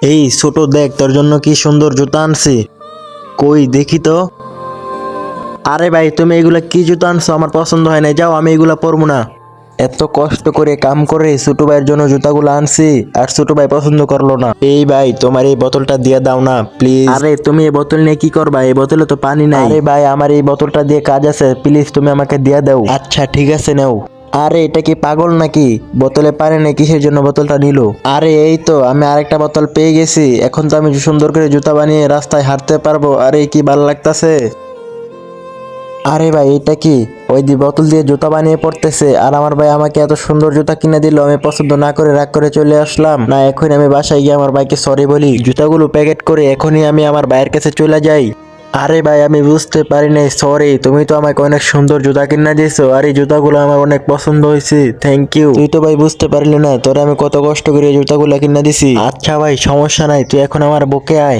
এই ছোট দেখ, তোর জন্য কি সুন্দর জুতা আনছি। কই দেখি তো। আরে ভাই, তুমি এগুলা কি জুতা আনছো? আমার পছন্দ হয় না, যাও, আমি এগুলা পরবো না। এত কষ্ট করে কাম করে ছোট ভাইয়ের জন্য জুতাগুলো আনছি, আর ছোট ভাই পছন্দ করলো না। এই ভাই, তোমার এই বোতলটা দিয়ে দাও না প্লিজ। আরে তুমি এই বোতল নিয়ে কি করবা? এই বোতলে তো পানি নাই। আরে ভাই, আমার এই বোতলটা দিয়ে কাজ আছে, প্লিজ তুমি আমাকে দিয়ে দাও। আচ্ছা ঠিক আছে, নাও। আরে এটা কি পাগল নাকি? বোতলে পানি নেই, কিসের জন্য বোতলটা নিল? আরে এই তো আমি আরেকটা বোতল পেয়ে গেছি, এখন তো আমি সুন্দর করে জুতা বানিয়ে রাস্তায় হাঁটতে পারবো। আরে কি ভালো লাগতাছে। আরে ভাই এটা কি? ওই বোতল দিয়ে জুতা বানিয়ে পড়তেছে, আর আমার ভাই আমাকে এত সুন্দর জুতা কিনে দিল, আমি পছন্দ না করে রাগ করে চলে আসলাম। না, এখন আমি বাসায় গিয়ে আমার ভাইকে সরি বলি, জুতাগুলো প্যাকেট করে এখনই আমি আমার ভাইয়ের কাছে চলে যাই। আরে ভাই, আমি বুঝতে পারি নাই, সরি। তুমি তো আমাকে অনেক সুন্দর জুতা কিনে দিয়েছো, আর এই জুতাগুলো আমার অনেক পছন্দ হয়েছে, থ্যাংক ইউ। তুই তো ভাই বুঝতে পারলি না তোরে আমি কত কষ্ট করে এই জুতাগুলো কিনে দিছি। আচ্ছা ভাই, সমস্যা নাই, তুই এখন আমার বুকে আয়।